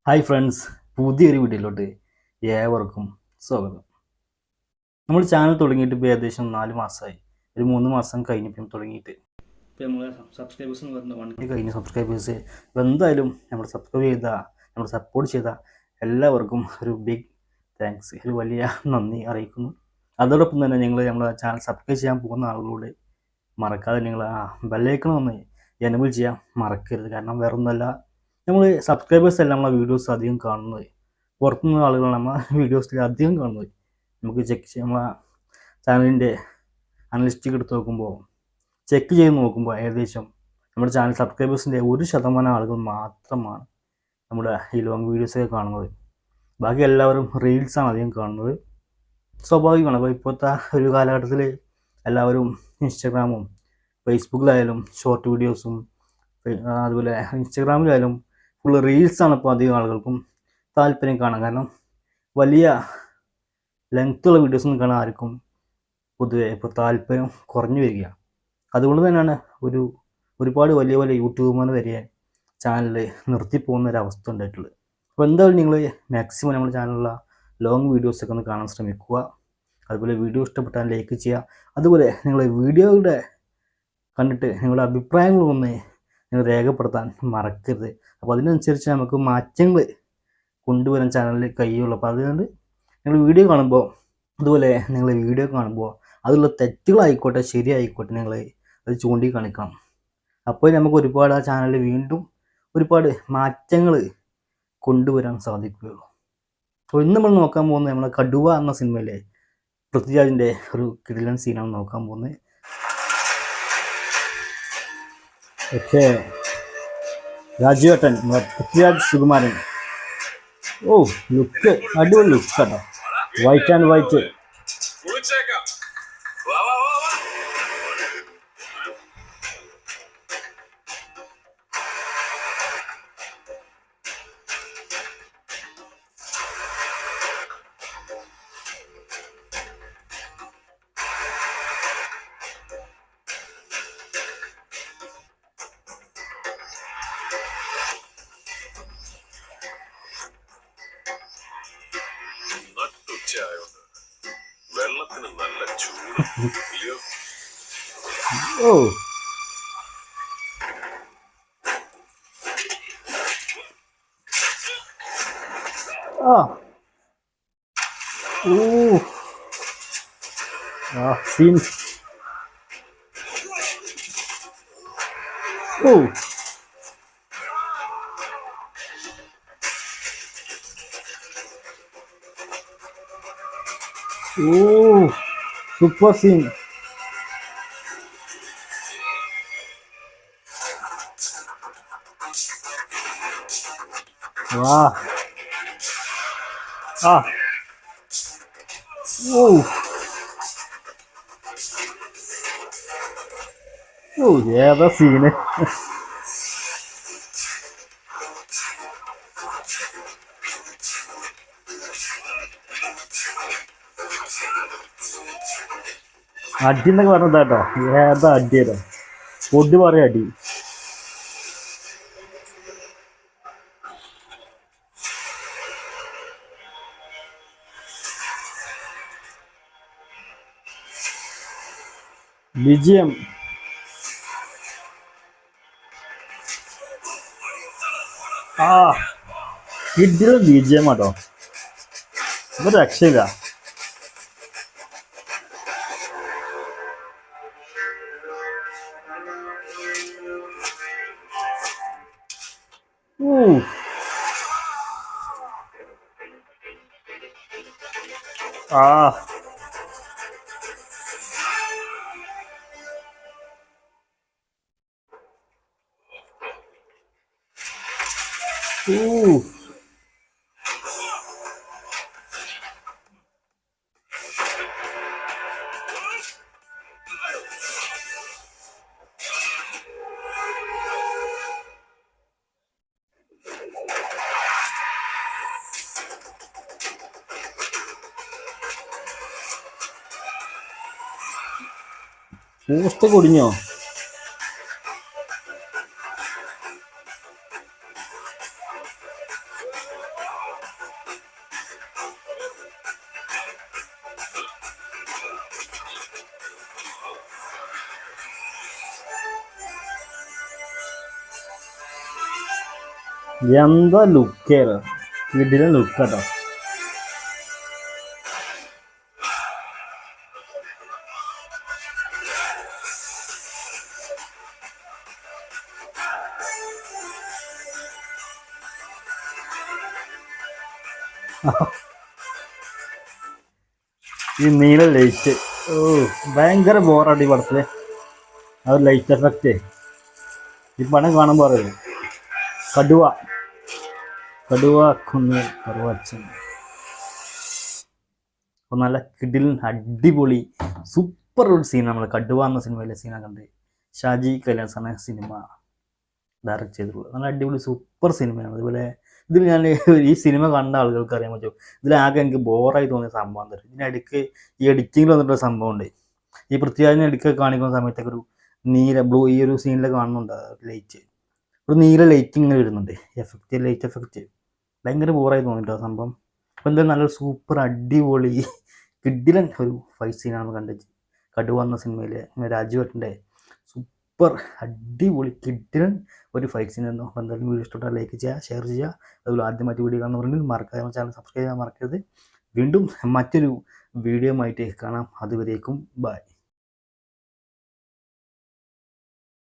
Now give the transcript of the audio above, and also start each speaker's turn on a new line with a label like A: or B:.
A: Hi friends, പുതിയൊരു വീഡിയോയിലോട്ട് ഏവർക്കും സ്വാഗതം. നമ്മൾ ചാനൽ തുടങ്ങിയിട്ട് ഇപ്പോൾ ഏകദേശം 4 മാസമായി. ഒരു 3 മാസം കഴിഞ്ഞിപ്പം തുടങ്ങിയിട്ട്. ഇപ്പോൾ നമ്മളെ സബ്സ്ക്രൈബേഴ്സ് എന്ന് പറഞ്ഞാൽ 1K കഴിഞ്ഞ സബ്സ്ക്രൈബേഴ്സ്. അപ്പോൾ എന്തായാലും നമ്മൾ സബ്സ്ക്രൈബ് ചെയ്ത, നമ്മൾ സപ്പോർട്ട് ചെയ്ത എല്ലാവർക്കും ഒരു ബിഗ് താങ്ക്സ്, ഒരു വലിയ നന്ദി അറിയിക്കുന്നു. അതോടൊപ്പം തന്നെ നമ്മളെ ചാനൽ സബ്സ്ക്രൈബ് ചെയ്യാൻ പോകുന്ന ആളുകളോട് മറക്കാതെ നിങ്ങൾ ബെല്ലൈക്കൺ ഒന്ന് എനേബിൾ ചെയ്യാൻ മറക്കരുത്. കാരണം വേറൊന്നുമല്ല, നമ്മൾ സബ്സ്ക്രൈബേഴ്സ് എല്ലാം നമ്മളെ വീഡിയോസ് അധികം കാണുന്നത്, പുറത്തുനിന്ന് ആളുകൾ നമ്മളെ വീഡിയോസിൽ അധികം കാണുന്നത്. നമുക്ക് ചെക്ക് ചെയ്യാം, നമ്മളെ ചാനലിൻ്റെ അനലിസ്റ്റിക് എടുത്ത് നോക്കുമ്പോൾ, ചെക്ക് ചെയ്ത് നോക്കുമ്പോൾ ഏകദേശം നമ്മുടെ ചാനൽ സബ്സ്ക്രൈബേഴ്സിൻ്റെ 1% ആളുകൾ മാത്രമാണ് നമ്മുടെ ഈ ലോങ് വീഡിയോസൊക്കെ കാണുന്നത്. ബാക്കി എല്ലാവരും റീൽസാണ് അധികം കാണുന്നത്. സ്വാഭാവികമാണ്. അപ്പോൾ ഇപ്പോഴത്തെ ഒരു കാലഘട്ടത്തിൽ എല്ലാവരും ഇൻസ്റ്റാഗ്രാമും ഫേസ്ബുക്കിലായാലും ഷോർട്ട് വീഡിയോസും, അതുപോലെ ഇൻസ്റ്റാഗ്രാമിലായാലും ഫുള്ള് റീൽസാണ് ഇപ്പോൾ അധികം ആളുകൾക്കും താല്പര്യം കാണാൻ. കാരണം വലിയ ലെങ്ത്തുള്ള വീഡിയോസൊന്നും കാണാൻ ആർക്കും പൊതുവെ ഇപ്പോൾ താല്പര്യം കുറഞ്ഞു വരികയാണ്. അതുകൊണ്ട് തന്നെയാണ് ഒരുപാട് വലിയ വലിയ യൂട്യൂബർമാർ വരെ ചാനലിൽ നിർത്തിപ്പോകുന്ന ഒരവസ്ഥ ഉണ്ടായിട്ടുള്ളത്. അപ്പോൾ എന്തായാലും നിങ്ങൾ മാക്സിമം നമ്മുടെ ചാനലിലുള്ള ലോങ് വീഡിയോസൊക്കെ ഒന്ന് കാണാൻ ശ്രമിക്കുക. അതുപോലെ വീഡിയോ ഇഷ്ടപ്പെട്ടാൽ ലൈക്ക് ചെയ്യുക. അതുപോലെ നിങ്ങൾ വീഡിയോയുടെ കണ്ടിട്ട് നിങ്ങളുടെ അഭിപ്രായങ്ങളൊന്ന് നിങ്ങൾ രേഖപ്പെടുത്താൻ മറക്കരുത്. അപ്പോൾ അതിനനുസരിച്ച് നമുക്ക് മാറ്റങ്ങൾ കൊണ്ടുവരാൻ ചാനലിൽ കഴിയുള്ളൂ. അപ്പോൾ അതുകൊണ്ട് നിങ്ങൾ വീഡിയോ കാണുമ്പോൾ, അതുപോലെ നിങ്ങൾ വീഡിയോ കാണുമ്പോൾ അതിലുള്ള തെറ്റുകളായിക്കോട്ടെ ശരിയായിക്കോട്ടെ നിങ്ങൾ അത് ചൂണ്ടിക്കാണിക്കണം. അപ്പോൾ നമുക്ക് ഒരുപാട് ആ ചാനലിൽ വീണ്ടും ഒരുപാട് മാറ്റങ്ങൾ കൊണ്ടുവരാൻ സാധിക്കുകയുള്ളൂ. അപ്പോൾ ഇന്ന് നമ്മൾ നോക്കാൻ പോകുന്നത് നമ്മളെ കടുവ എന്ന സിനിമയിലെ പൃഥ്വിരാജിൻ്റെ ഒരു കിടിലൻ സീനാണ് നോക്കാൻ പോകുന്നത്. പക്ഷേ രാജുവേട്ടൻ, പൃഥ്വിരാജ് സുകുമാരൻ, ലുക്ക് അടിപൊളി ലുക്ക് കേട്ടോ. White and white.
B: വെള്ളത്തിന് നല്ല ചൂട്.
A: ഓ ആ ഓ ആ സീൻ. ഓ ഓ സൂപ്പർ സീൻ. വാ ആ ഓ ഓ ഏതാ സീന്. അടി എന്നൊക്കെ പറഞ്ഞതാട്ടോ, ഏതാ അടിയല്ലോ, പൊടി പറയാ അടി. വിജയം. ആ കിഡിലും വിജയം കേട്ടോ, ഒരു രക്ഷയില്ല. ആ പോസ്റ്റ് കൊടിഞ്ഞോ. എന്താ ലുക്കേറ വീട്ടിലെ ലുക്ക് കേട്ടോ. ഈ നീല ലൈറ്റ്, ഓ ഭയങ്കര ബോറാണ് ഈ പടത്തില്. ആ ഒരു ലൈറ്റ് എഫക്റ്റ് ഈ പടം കാണുമ്പോൾ അറിയാം. കടുവ കടുവ കുന്ന് കറുവച്ചൻ. അപ്പോൾ നല്ല കിടിലൻ അടിപൊളി സൂപ്പർ ഒരു സീൻ നമ്മൾ കടുവ എന്ന സിനിമയിലെ സീനാണ് കണ്ട്. ഷാജി കൈലാസാണ് സിനിമ ഡയറക്റ്റ് ചെയ്തിട്ടുള്ളത്. നല്ല അടിപൊളി സൂപ്പർ സിനിമയാണ്. അതുപോലെ ഇതിൽ ഞാൻ ഈ സിനിമ കണ്ട ആളുകൾക്ക് അറിയാൻ പറ്റും, ഇതിലാകെ എനിക്ക് ബോറായി തോന്നിയ സംഭവം തരും. ഇതിനിടയ്ക്ക് ഈ എഡിറ്റിങ്ങിൽ വന്നിട്ടൊരു സംഭവം ഉണ്ട്. ഈ പൃഥ്വിരാജിനെ ഇടയ്ക്ക് കാണിക്കുന്ന സമയത്തൊക്കെ ഒരു നീല ബ്ലൂ, ഈ ഒരു സീനിൽ കാണുന്നുണ്ട് ലൈറ്റ്, ഒരു നീല ലൈറ്റ് ഇങ്ങനെ വരുന്നുണ്ട്, എഫക്റ്റ് ലൈറ്റ് എഫക്റ്റ്. ഭയങ്കര ബോറായി തോന്നിട്ടോ സംഭവം. അപ്പോൾ എന്തായാലും നല്ലൊരു സൂപ്പർ അടിപൊളി കിടിലൻ ഒരു ഫൈറ്റ് സീനാണ് കണ്ടത് കടുവ എന്ന സിനിമയിലെ രാജുവേട്ടൻ്റെ സൂപ്പർ അടിപൊളി കിടിലൻ ഒരു ഫൈറ്റ് സീൻ ആയിരുന്നു. എന്തായാലും വീഡിയോ ഇഷ്ടപ്പെട്ടാൽ ലൈക്ക് ചെയ്യുക, ഷെയർ ചെയ്യുക. അതുപോലെ ആദ്യമായിട്ട് വീഡിയോ കാണുന്നവരെങ്കിൽ മറക്കാതെ ചാനൽ സബ്സ്ക്രൈബ് ചെയ്യാൻ മറക്കരുത്. വീണ്ടും മറ്റൊരു വീഡിയോ ആയിട്ട് കാണാം. അതുവരേക്കും ബൈ.